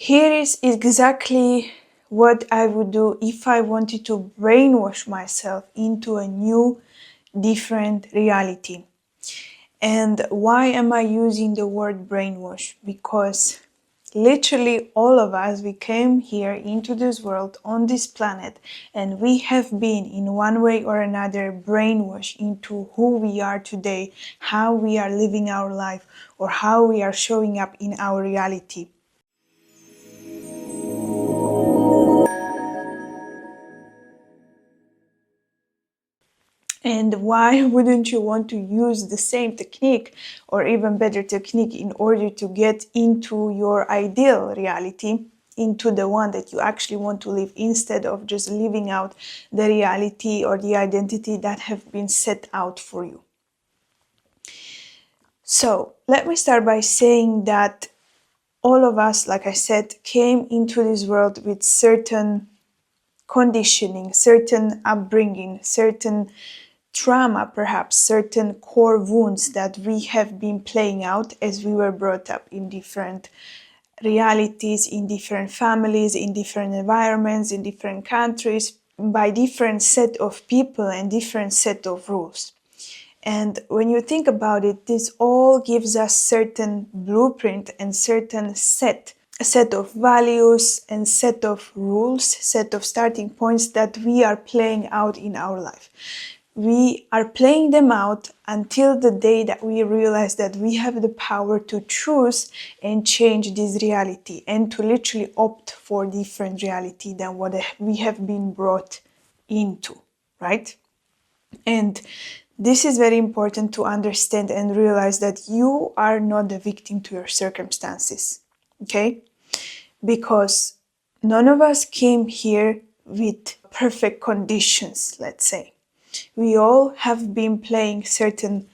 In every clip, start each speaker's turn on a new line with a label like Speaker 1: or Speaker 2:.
Speaker 1: Here is exactly what I would do if I wanted to brainwash myself into a new, different reality. And why am I using the word brainwash? Because literally all of us, we came here into this world on this planet, and we have been in one way or another brainwashed into who we are today, how we are living our life, or how we are showing up in our reality. And why wouldn't you want to use the same technique or even better technique in order to get into your ideal reality, into the one that you actually want to live, instead of just living out the reality or the identity that have been set out for you? So let me start by saying that all of us, like I said, came into this world with certain conditioning, certain upbringing, certain trauma, perhaps certain core wounds that we have been playing out as we were brought up in different realities, in different families, in different environments, in different countries, by different set of people and different set of rules. And when you think about it, this all gives us certain blueprint and certain a set of values and set of rules, set of starting points that we are playing out in our life. We are playing them out until the day that we realize that we have the power to choose and change this reality, and to literally opt for different reality than what we have been brought into, right? And this is very important to understand and realize that you are not the victim to your circumstances, okay? Because none of us came here with perfect conditions, let's say. We all have been playing certain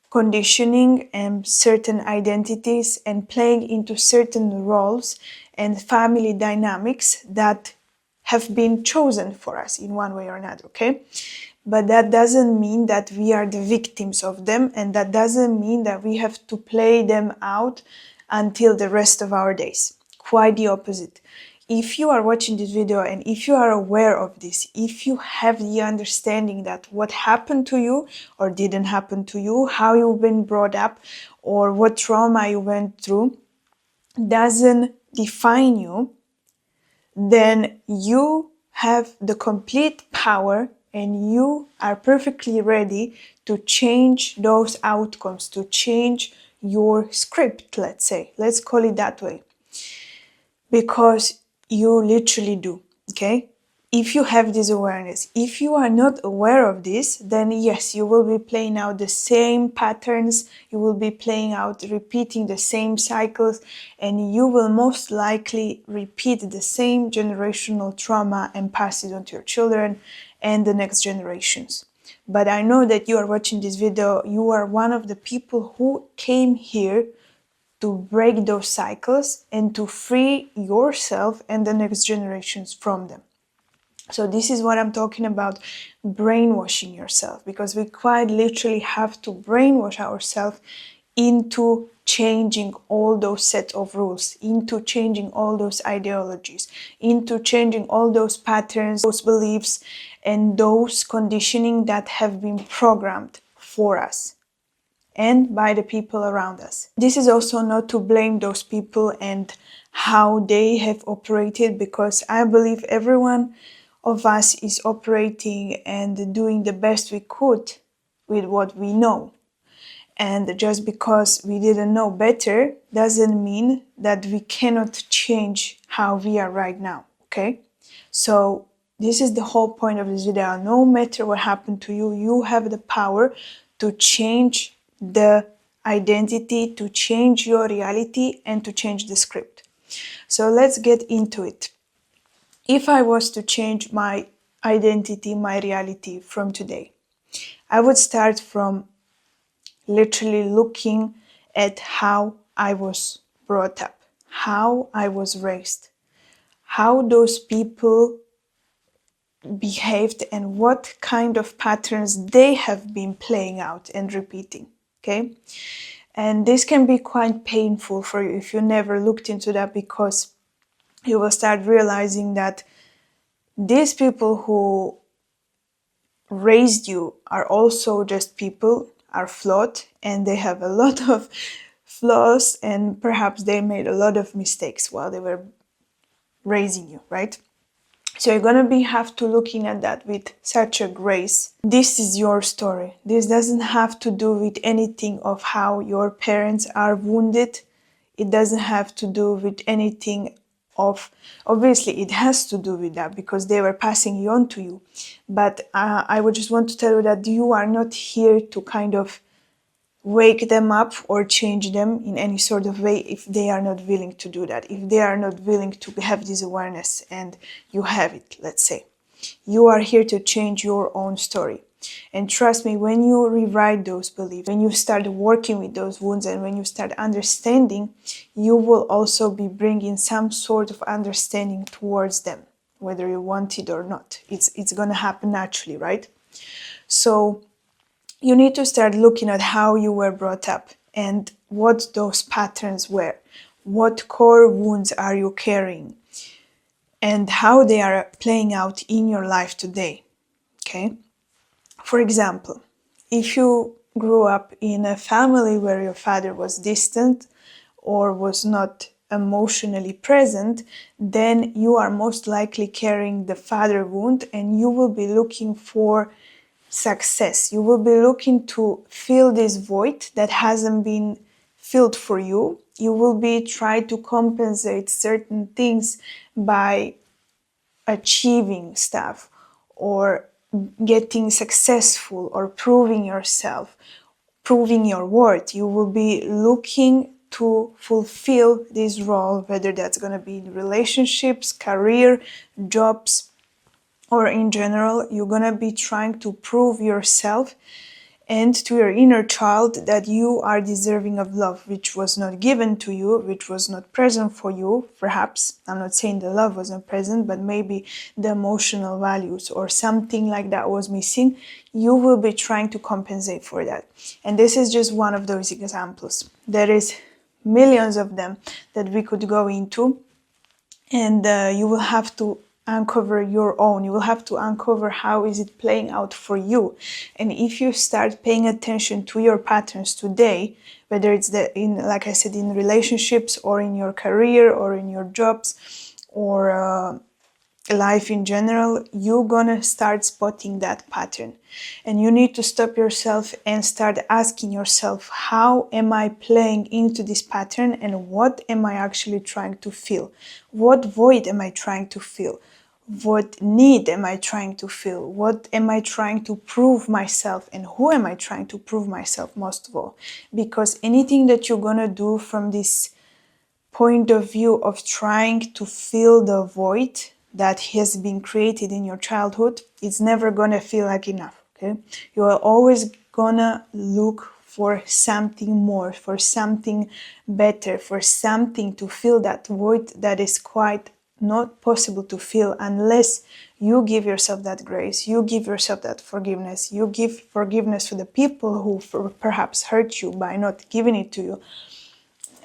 Speaker 1: conditioning and certain identities and playing into certain roles and family dynamics that have been chosen for us in one way or another, okay? But that doesn't mean that we are the victims of them, and that doesn't mean that we have to play them out until the rest of our days. Quite the opposite. If you are watching this video and if you are aware of this, if you have the understanding that what happened to you or didn't happen to you, how you've been brought up, or what trauma you went through doesn't define you, then you have the complete power and you are perfectly ready to change those outcomes, to change your script, let's say. Let's call it that way. Because you literally do, okay? If you have this awareness. If you are not aware of this, then yes, you will be playing out the same patterns, you will be playing out, repeating the same cycles, and you will most likely repeat the same generational trauma and pass it on to your children and the next generations. But I know that you are watching this video, you are one of the people who came here to break those cycles and to free yourself and the next generations from them. So this is what I'm talking about, brainwashing yourself, because we quite literally have to brainwash ourselves into changing all those set of rules, into changing all those ideologies, into changing all those patterns, those beliefs, and those conditioning that have been programmed for us and by the people around us. This is also not to blame those people and how they have operated, because I believe everyone of us is operating and doing the best we could with what we know. And just because we didn't know better doesn't mean that we cannot change how we are right now, okay? So this is the whole point of this video. No matter what happened to you, you have the power to change the identity, to change your reality, and to change the script. So let's get into it. If I was to change my identity, my reality from today, I would start from literally looking at how I was brought up, how I was raised, how those people behaved, and what kind of patterns they have been playing out and repeating, okay? And this can be quite painful for you if you never looked into that, because you will start realizing that these people who raised you are also just people, are flawed, and they have a lot of flaws, and perhaps they made a lot of mistakes while they were raising you, right? So you're gonna have to looking at that with such a grace. This is your story. This doesn't have to do with anything of how your parents are wounded. It doesn't have to do with anything of, obviously it has to do with that because they were passing you on to you. But I would just want to tell you that you are not here to kind of wake them up or change them in any sort of way if they are not willing to do that, if they are not willing to have this awareness and you have it, let's say. You are here to change your own story. And trust me, when you rewrite those beliefs, when you start working with those wounds and when you start understanding, you will also be bringing some sort of understanding towards them, whether you want it or not. It's going to happen naturally, right? So you need to start looking at how you were brought up and what those patterns were. What core wounds are you carrying? And how they are playing out in your life today. Okay? For example, if you grew up in a family where your father was distant or was not emotionally present, then you are most likely carrying the father wound and you will be looking for success. You will be looking to fill this void that hasn't been filled for you. You will be trying to compensate certain things by achieving stuff or getting successful or proving yourself, proving your worth. You will be looking to fulfill this role, whether that's going to be in relationships, career, jobs, or in general, you're going to be trying to prove yourself and to your inner child that you are deserving of love, which was not given to you, which was not present for you, perhaps. I'm not saying the love wasn't present, but maybe the emotional values or something like that was missing. You will be trying to compensate for that. And this is just one of those examples. There is millions of them that we could go into, and you will have to uncover your own. You will have to uncover how is it playing out for you. And if you start paying attention to your patterns today, whether it's like I said, in relationships or in your career or in your jobs or life in general, you're gonna start spotting that pattern. And you need to stop yourself and start asking yourself, how am I playing into this pattern and what am I actually trying to fill? What void am I trying to fill? What need am I trying to fill? What am I trying to prove myself? And who am I trying to prove myself most of all? Because anything that you're gonna do from this point of view of trying to fill the void that has been created in your childhood, it's never gonna feel like enough, okay? You are always gonna look for something more, for something better, for something to fill that void that is quite not possible to fill unless you give yourself that grace, you give yourself that forgiveness, you give forgiveness to the people who perhaps hurt you by not giving it to you,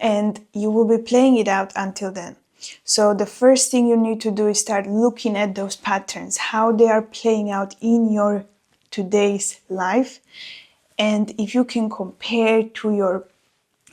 Speaker 1: and you will be playing it out until then. So the first thing you need to do is start looking at those patterns, how they are playing out in your today's life. And if you can compare to your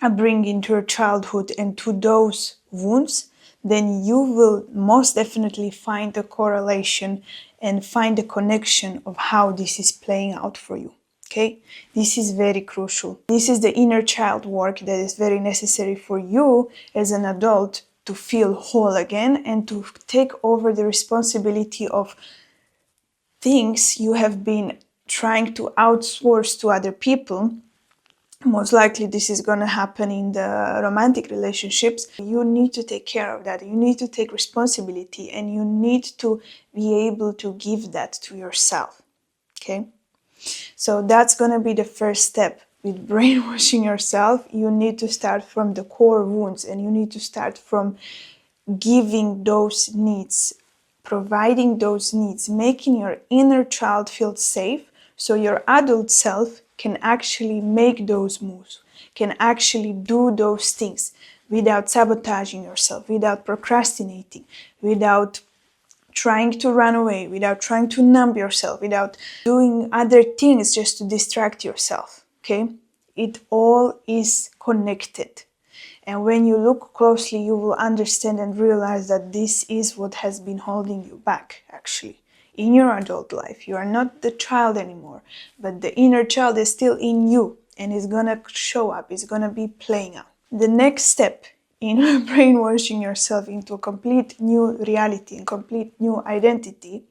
Speaker 1: upbringing, to your childhood and to those wounds, then you will most definitely find a correlation and find a connection of how this is playing out for you. Okay, this is very crucial. This is the inner child work that is very necessary for you as an adult to feel whole again and to take over the responsibility of things you have been trying to outsource to other people. Most likely this is going to happen in the romantic relationships. You need to take care of that. You need to take responsibility and you need to be able to give that to yourself. Okay? So that's going to be the first step with brainwashing yourself. You need to start from the core wounds and you need to start from giving those needs, providing those needs, making your inner child feel safe so your adult self can actually make those moves, can actually do those things. without sabotaging yourself, without procrastinating, without trying to run away, without trying to numb yourself, without doing other things just to distract yourself, okay? It all is connected. And when you look closely, you will understand and realize that this is what has been holding you back, actually. In your adult life, you are not the child anymore, but the inner child is still in you and is gonna show up, is gonna be playing out. The next step in brainwashing yourself into a complete new reality and complete new identity,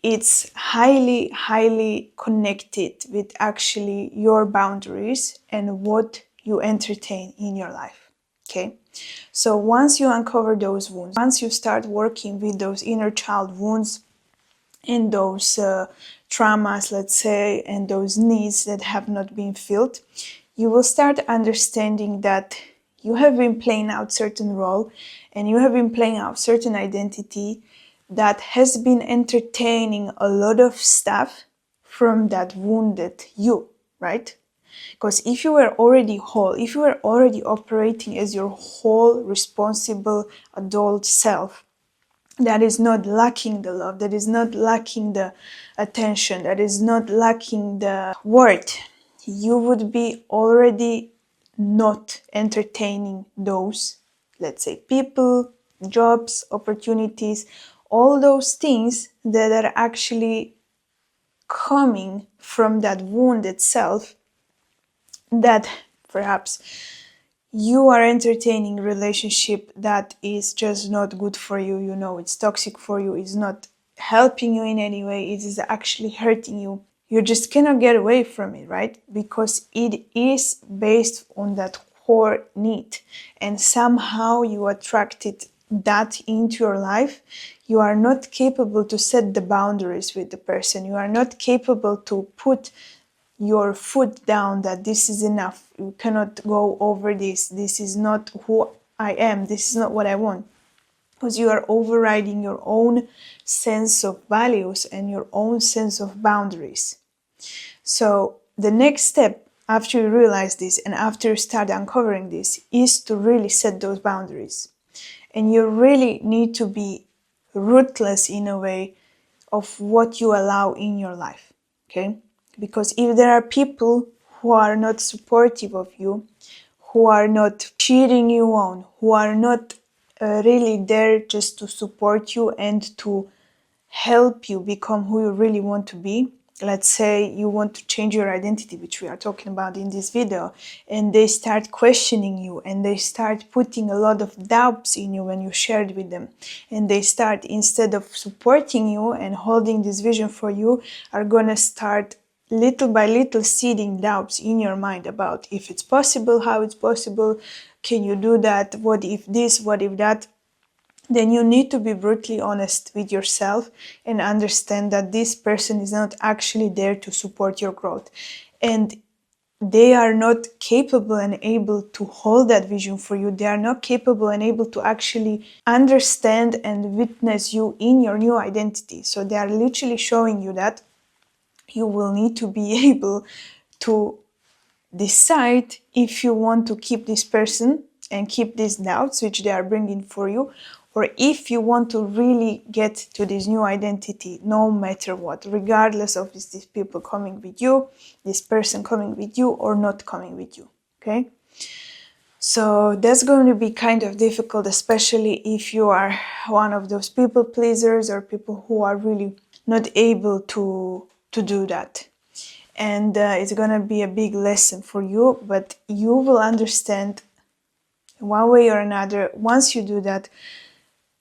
Speaker 1: it's highly, highly connected with actually your boundaries and what you entertain in your life. Okay? So once you uncover those wounds, once you start working with those inner child wounds and those traumas, let's say, and those needs that have not been filled, you will start understanding that you have been playing out certain role and you have been playing out certain identity that has been entertaining a lot of stuff from that wounded you, right? Because if you were already whole, if you were already operating as your whole responsible adult self, that is not lacking the love, that is not lacking the attention, that is not lacking the word, you would be already not entertaining those, let's say, people, jobs, opportunities, all those things that are actually coming from that wound itself, that perhaps you are entertaining relationship that is just not good for you, you know, it's toxic for you, it's not helping you in any way, it is actually hurting you. You just cannot get away from it, right? Because it is based on that core need, and somehow you attracted that into your life. You are not capable to set the boundaries with the person. You are not capable to put your foot down that this is enough. You cannot go over this. This is not who I am. This is not what I want. Because you are overriding your own sense of values and your own sense of boundaries. So the next step after you realize this and after you start uncovering this is to really set those boundaries. And you really need to be ruthless in a way of what you allow in your life, okay? Because if there are people who are not supportive of you, who are not cheering you on, who are not really there just to support you and to help you become who you really want to be. Let's say you want to change your identity, which we are talking about in this video, and they start questioning you and they start putting a lot of doubts in you when you share it with them. And they start, instead of supporting you and holding this vision for you, are gonna start little by little seeding doubts in your mind about if it's possible, how it's possible, can you do that, what if this, what if that. Then you need to be brutally honest with yourself and understand that this person is not actually there to support your growth. And they are not capable and able to hold that vision for you. They are not capable and able to actually understand and witness you in your new identity. So they are literally showing you that you will need to be able to decide if you want to keep this person and keep these doubts which they are bringing for you, or if you want to really get to this new identity no matter what, regardless of is these people coming with you, this person coming with you or not coming with you, okay? So that's going to be kind of difficult, especially if you are one of those people pleasers or people who are really not able to do that. And it's gonna be a big lesson for you, but you will understand one way or another. Once you do that,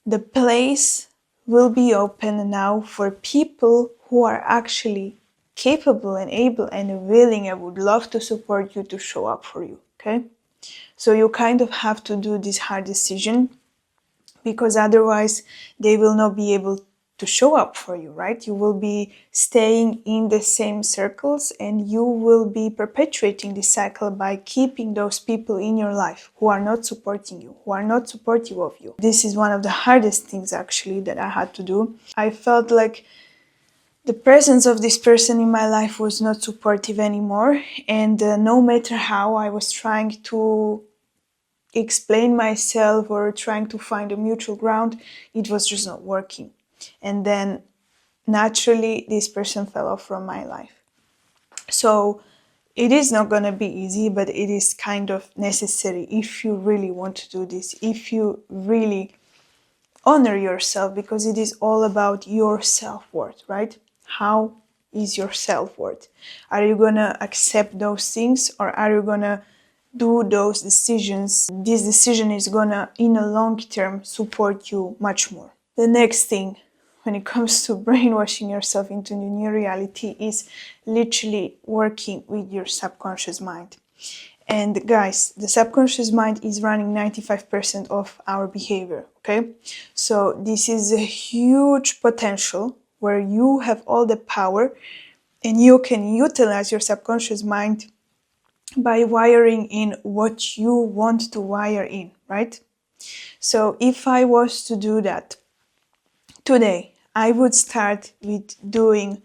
Speaker 1: the place will be open now for people who are actually capable and able and willing and would love to support you, to show up for you, okay? So you kind of have to do this hard decision, because otherwise they will not be able to show up for you, right? You will be staying in the same circles and you will be perpetuating this cycle by keeping those people in your life who are not supporting you, who are not supportive of you. This is one of the hardest things actually that I had to do. I felt like the presence of this person in my life was not supportive anymore, and no matter how I was trying to explain myself or trying to find a mutual ground, it was just not working. And then naturally, this person fell off from my life. So it is not going to be easy, but it is kind of necessary if you really want to do this, if you really honor yourself, because it is all about your self-worth, right? How is your self-worth? Are you going to accept those things, or are you going to do those decisions? This decision is going to, in a long term, support you much more. The next thing, when it comes to brainwashing yourself into a new reality, is literally working with your subconscious mind. And guys, the subconscious mind is running 95% of our behavior, okay? So this is a huge potential where you have all the power and you can utilize your subconscious mind by wiring in what you want to wire in, right? So if I was to do that today, I would start with doing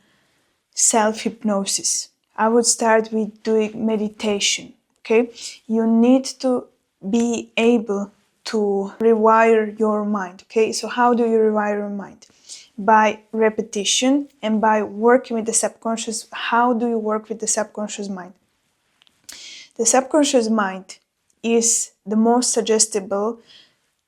Speaker 1: self-hypnosis. I would start with doing meditation, okay? You need to be able to rewire your mind, okay? So how do you rewire your mind? By repetition and by working with the subconscious. How do you work with the subconscious mind? The subconscious mind is the most suggestible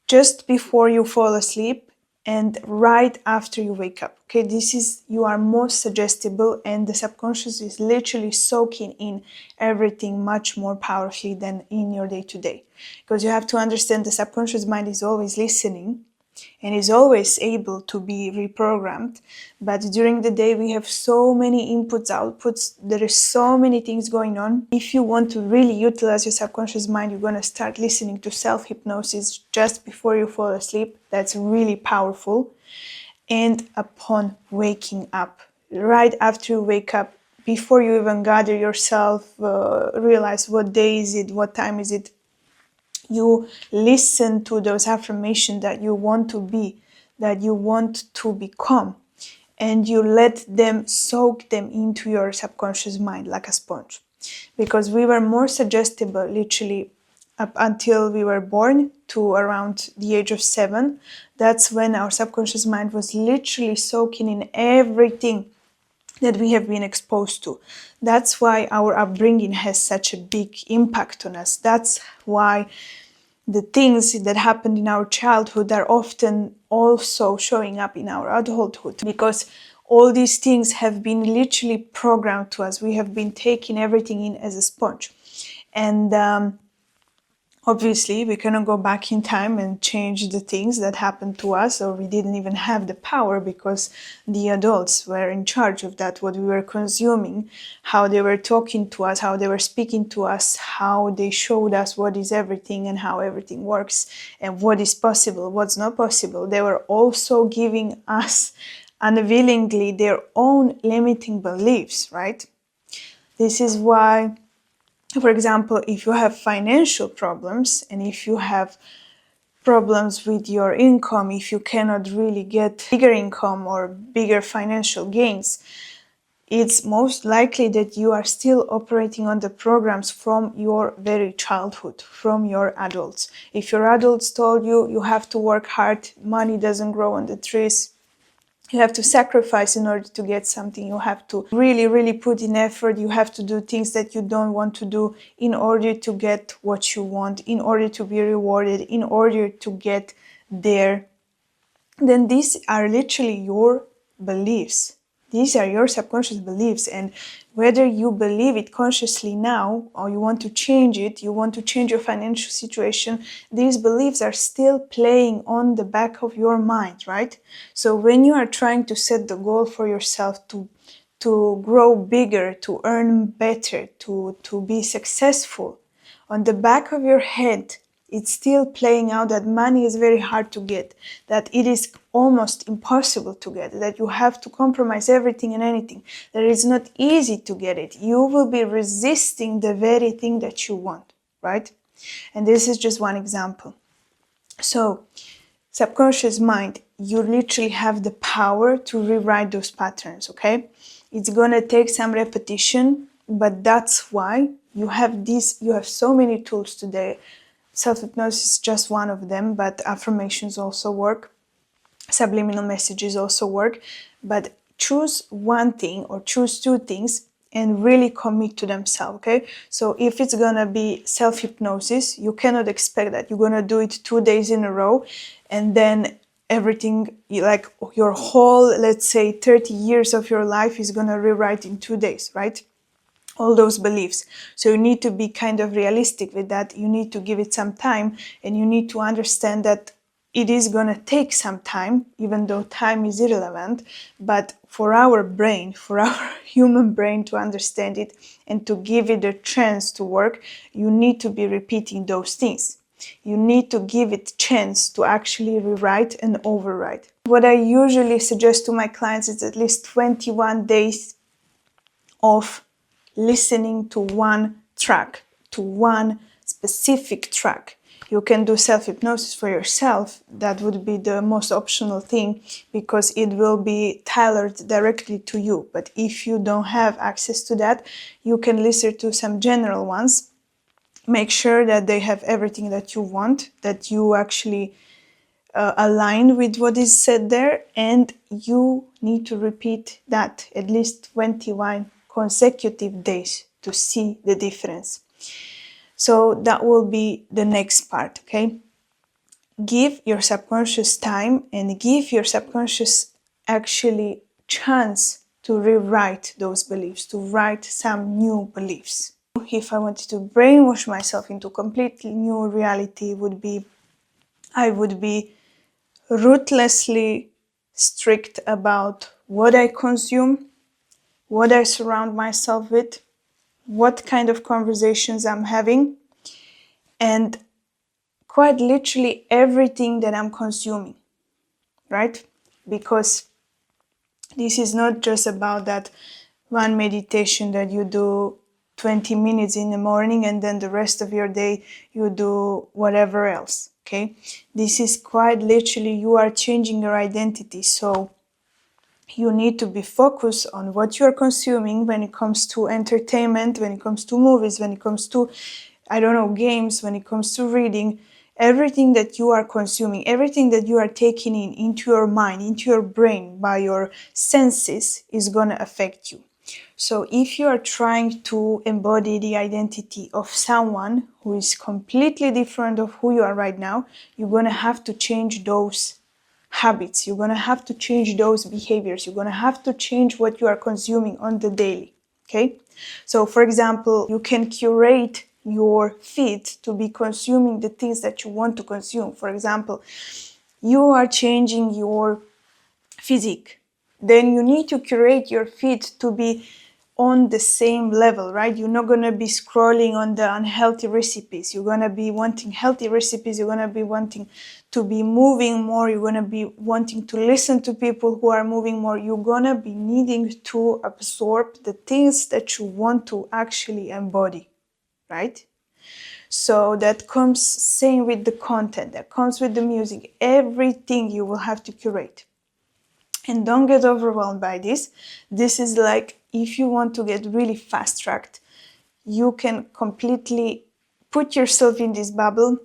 Speaker 1: just before you fall asleep and right after you wake up. Okay, this is, you are most suggestible, and the subconscious is literally soaking in everything much more powerfully than in your day-to-day. Because you have to understand the subconscious mind is always listening and is always able to be reprogrammed. But during the day, we have so many inputs, outputs, there is so many things going on. If you want to really utilize your subconscious mind, you're going to start listening to self-hypnosis just before you fall asleep. That's really powerful. And upon waking up, right after you wake up, before you even gather yourself, realize what day is it, what time is it, you listen to those affirmations that you want to be, that you want to become, and you let them soak them into your subconscious mind like a sponge. Because we were more suggestible literally up until we were born to around the age of 7. That's when our subconscious mind was literally soaking in everything that we have been exposed to. That's why our upbringing has such a big impact on us. That's why the things that happened in our childhood are often also showing up in our adulthood, because all these things have been literally programmed to us. We have been taking everything in as a sponge. And obviously, we cannot go back in time and change the things that happened to us, or we didn't even have the power, because the adults were in charge of that, what we were consuming, how they were talking to us, how they were speaking to us, how they showed us what is everything and how everything works and what is possible, what's not possible. They were also giving us unwillingly their own limiting beliefs, right? This is why, for example, if you have financial problems and if you have problems with your income, if you cannot really get bigger income or bigger financial gains, it's most likely that you are still operating on the programs from your very childhood, from your adults. If your adults told you, you have to work hard, money doesn't grow on the trees, you have to sacrifice in order to get something. You have to really, really put in effort. You have to do things that you don't want to do in order to get what you want, in order to be rewarded, in order to get there. Then these are literally your beliefs. These are your subconscious beliefs, and whether you believe it consciously now or you want to change it, you want to change your financial situation, these beliefs are still playing on the back of your mind, right? So when you are trying to set the goal for yourself to grow bigger, to earn better, to be successful, on the back of your head, it's still playing out that money is very hard to get, that it is almost impossible to get, that you have to compromise everything and anything, that it's not easy to get it. You will be resisting the very thing that you want, right? And this is just one example. So, subconscious mind, you literally have the power to rewrite those patterns, okay? It's gonna take some repetition, but that's why you have so many tools today Self-hypnosis is just one of them, but affirmations also work. Subliminal messages also work. But choose one thing or choose two things and really commit to themselves, okay? So if it's gonna be self-hypnosis, you cannot expect that you're gonna do it 2 days in a row and then everything, like your whole, let's say 30 years of your life is gonna rewrite in 2 days, right? All those beliefs. So you need to be kind of realistic with that. You need to give it some time, and you need to understand that it is going to take some time, even though time is irrelevant. But for our brain, for our human brain to understand it and to give it a chance to work, you need to be repeating those things. You need to give it a chance to actually rewrite and override. What I usually suggest to my clients is at least 21 days of listening to one track, to one specific track. You can do self-hypnosis for yourself. That would be the most optional thing because it will be tailored directly to you. But if you don't have access to that, you can listen to some general ones. Make sure that they have everything that you want, that you actually align with what is said there, and you need to repeat that at least 21 consecutive days to see the difference. So that will be the next part, okay? Give your subconscious time and give your subconscious actually chance to rewrite those beliefs, to write some new beliefs. If I wanted to brainwash myself into completely new reality, I would be ruthlessly strict about what I consume, what I surround myself with, what kind of conversations I'm having, and quite literally everything that I'm consuming, right? Because this is not just about that one meditation that you do 20 minutes in the morning and then the rest of your day you do whatever else, okay? This is quite literally you are changing your identity. So you need to be focused on what you're consuming when it comes to entertainment, when it comes to movies, when it comes to, I don't know, games, when it comes to reading. Everything that you are consuming, everything that you are taking in into your mind, into your brain by your senses is going to affect you. So if you are trying to embody the identity of someone who is completely different of who you are right now, you're going to have to change those habits. You're going to have to change those behaviors. You're going to have to change what you are consuming on the daily. Okay? So for example, you can curate your feed to be consuming the things that you want to consume. For example, you are changing your physique. Then you need to curate your feed to be on the same level, right? You're not going to be scrolling on the unhealthy recipes. You're going to be wanting healthy recipes. You're going to be wanting to be moving more. You're going to be wanting to listen to people who are moving more. You're going to be needing to absorb the things that you want to actually embody, right? So that comes same with the content, that comes with the music, everything you will have to curate. And don't get overwhelmed by this. This is like if you want to get really fast-tracked, you can completely put yourself in this bubble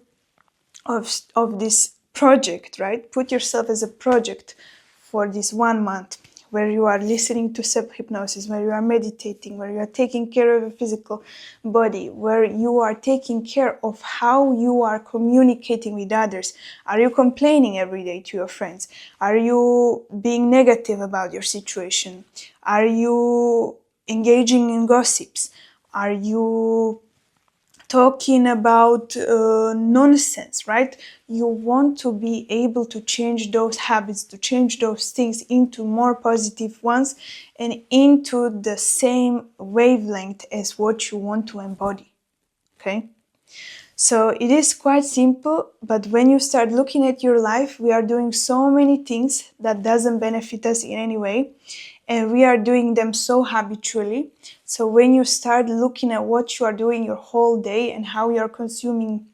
Speaker 1: of this project, right? Put yourself as a project for this 1 month where you are listening to self-hypnosis, where you are meditating, where you are taking care of your physical body, where you are taking care of how you are communicating with others. Are you complaining every day to your friends? Are you being negative about your situation? Are you engaging in gossips? Are you talking about nonsense, right? You want to be able to change those habits, to change those things into more positive ones and into the same wavelength as what you want to embody, okay? So it is quite simple, but when you start looking at your life, we are doing so many things that doesn't benefit us in any way, and we are doing them so habitually. So when you start looking at what you are doing your whole day and how you are consuming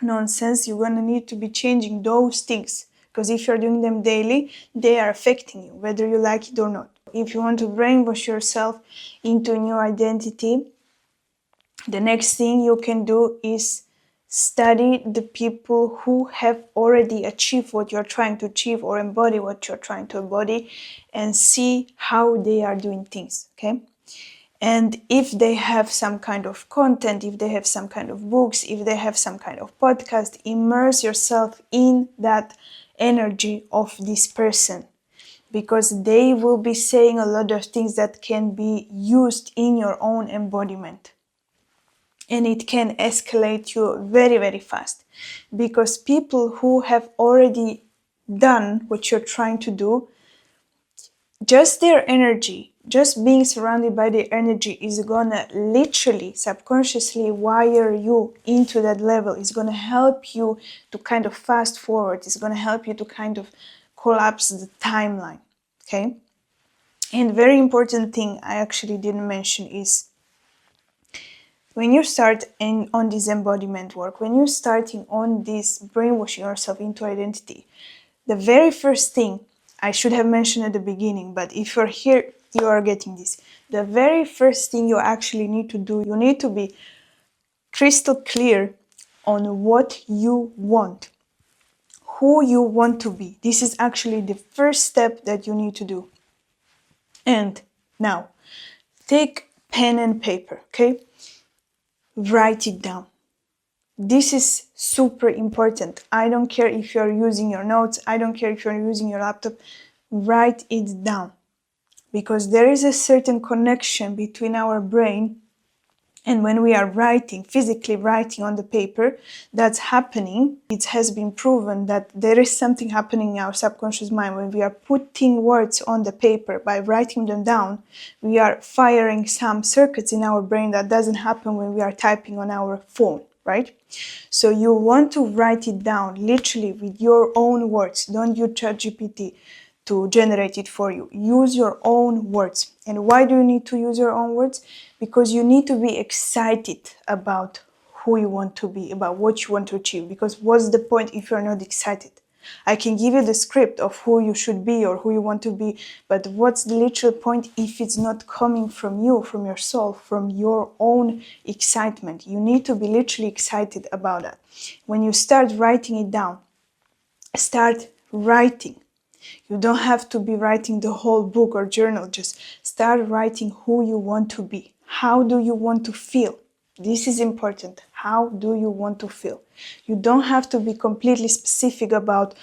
Speaker 1: nonsense, you're going to need to be changing those things, because if you're doing them daily, they are affecting you, whether you like it or not. If you want to brainwash yourself into a new identity, the next thing you can do is Study the people who have already achieved what you're trying to achieve or embody what you're trying to embody, and see how they are doing things, okay? And if they have some kind of content, if they have some kind of books, if they have some kind of podcast, immerse yourself in that energy of this person, because they will be saying a lot of things that can be used in your own embodiment. And it can escalate you very, very fast, because people who have already done what you're trying to do, just their energy, just being surrounded by their energy is gonna literally subconsciously wire you into that level. It's gonna help you to kind of fast forward. It's gonna help you to kind of collapse the timeline, okay? And very important thing I actually didn't mention is, when you start on this embodiment work, when you're starting on this brainwashing yourself into identity, the very first thing I should have mentioned at the beginning, but if you're here, you are getting this. The very first thing you actually need to do, you need to be crystal clear on what you want, who you want to be. This is actually the first step that you need to do. And now, take pen and paper, okay? Write it down. This is super important. I don't care if you're using your notes, I don't care if you're using your laptop, write it down. Because there is a certain connection between our brain and when we are writing, physically writing on the paper, that's happening. It has been proven that there is something happening in our subconscious mind when we are putting words on the paper. By writing them down, we are firing some circuits in our brain that doesn't happen when we are typing on our phone, right? So you want to write it down literally with your own words. Don't use ChatGPT to generate it for you. Use your own words. And why do you need to use your own words? Because you need to be excited about who you want to be, about what you want to achieve. Because what's the point if you're not excited? I can give you the script of who you should be or who you want to be, but what's the literal point if it's not coming from you, from your soul, from your own excitement? You need to be literally excited about that. When you start writing it down, start writing. You don't have to be writing the whole book or journal. Just start writing who you want to be. How do you want to feel? This is important. How do you want to feel? You don't have to be completely specific about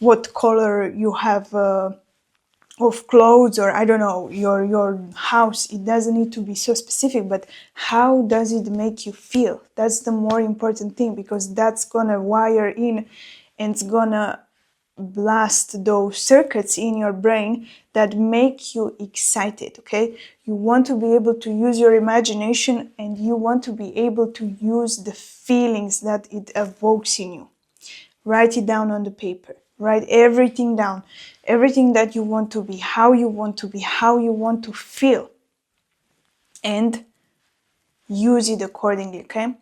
Speaker 1: what color you have of clothes, or I don't know, your house. It doesn't need to be so specific, but how does it make you feel? That's the more important thing, because that's gonna wire in and it's gonna blast those circuits in your brain that make you excited, okay? You want to be able to use your imagination, and you want to be able to use the feelings that it evokes in you. Write it down on the paper. Write everything down. Everything that you want to be, how you want to be, how you want to feel. And use it accordingly, okay?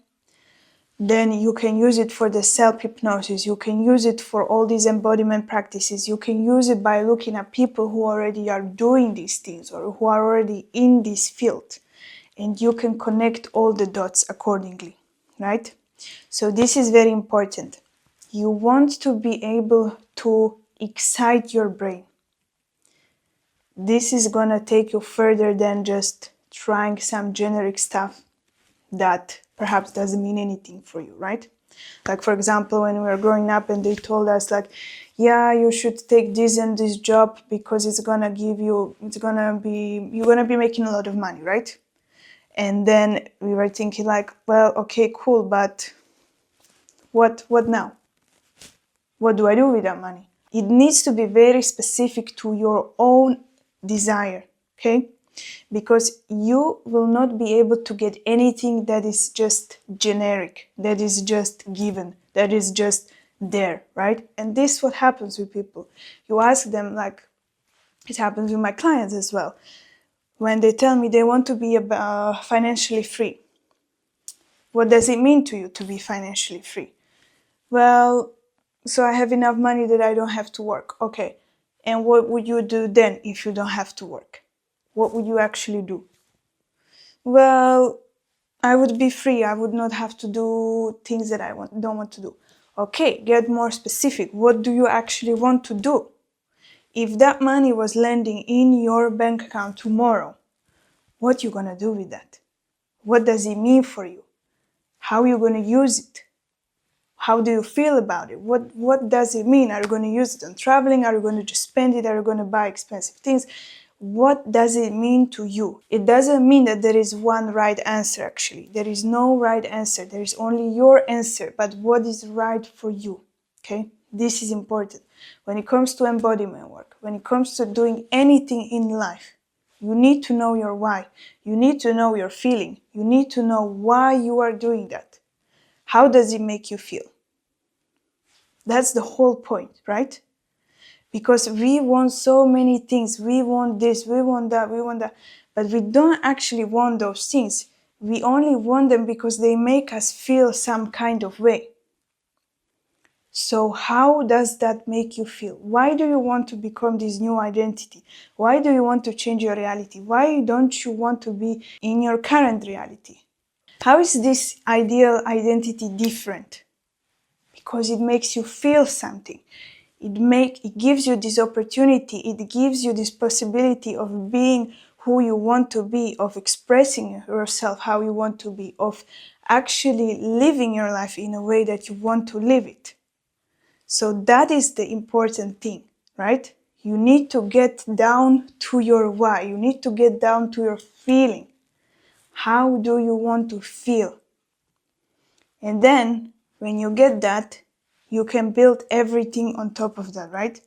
Speaker 1: Then you can use it for the self-hypnosis. You can use it for all these embodiment practices. You can use it by looking at people who already are doing these things or who are already in this field. And you can connect all the dots accordingly, right? So this is very important. You want to be able to excite your brain. This is gonna take you further than just trying some generic stuff that perhaps doesn't mean anything for you, right? Like, for example, when we were growing up and they told us like, yeah, you should take this and this job because you're gonna be making a lot of money, right? And then we were thinking like, well, okay, cool, but what now? What do I do with that money? It needs to be very specific to your own desire, okay? Because you will not be able to get anything that is just generic, that is just given, that is just there, right? And this is what happens with people. You ask them, like, it happens with my clients as well. When they tell me they want to be financially free, what does it mean to you to be financially free? Well, so I have enough money that I don't have to work. Okay. And what would you do then if you don't have to work? What would you actually do? Well, I would be free. I would not have to do things that I don't want to do. Okay, get more specific. What do you actually want to do? If that money was landing in your bank account tomorrow, what you gonna do with that? What does it mean for you? How are you gonna use it? How do you feel about it? What does it mean? Are you going to use it on traveling? Are you going to just spend it? Are you going to buy expensive things? What does it mean to you? It doesn't mean that there is one right answer, actually. There is no right answer. There is only your answer, but what is right for you, okay? This is important. When it comes to embodiment work, when it comes to doing anything in life, you need to know your why. You need to know your feeling. You need to know why you are doing that. How does it make you feel? That's the whole point, right? Because we want so many things. We want this, we want that, we want that. But we don't actually want those things. We only want them because they make us feel some kind of way. So how does that make you feel? Why do you want to become this new identity? Why do you want to change your reality? Why don't you want to be in your current reality? How is this ideal identity different? Because it makes you feel something. It gives you this opportunity, it gives you this possibility of being who you want to be, of expressing yourself how you want to be, of actually living your life in a way that you want to live it. So that is the important thing, right? You need to get down to your why. You need to get down to your feeling. How do you want to feel? And then when you get that, you can build everything on top of that, right?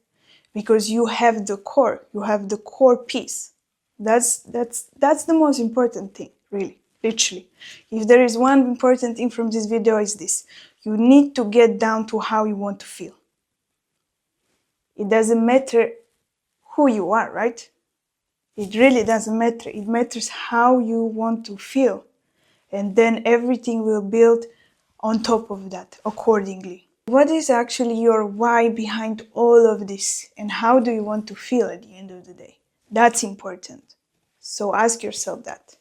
Speaker 1: Because you have the core, you have the core piece. That's the most important thing, really, literally. If there is one important thing from this video, is this. You need to get down to how you want to feel. It doesn't matter who you are, right? It really doesn't matter. It matters how you want to feel. And then everything will build on top of that accordingly. What is actually your why behind all of this, and how do you want to feel at the end of the day? That's important. So ask yourself that.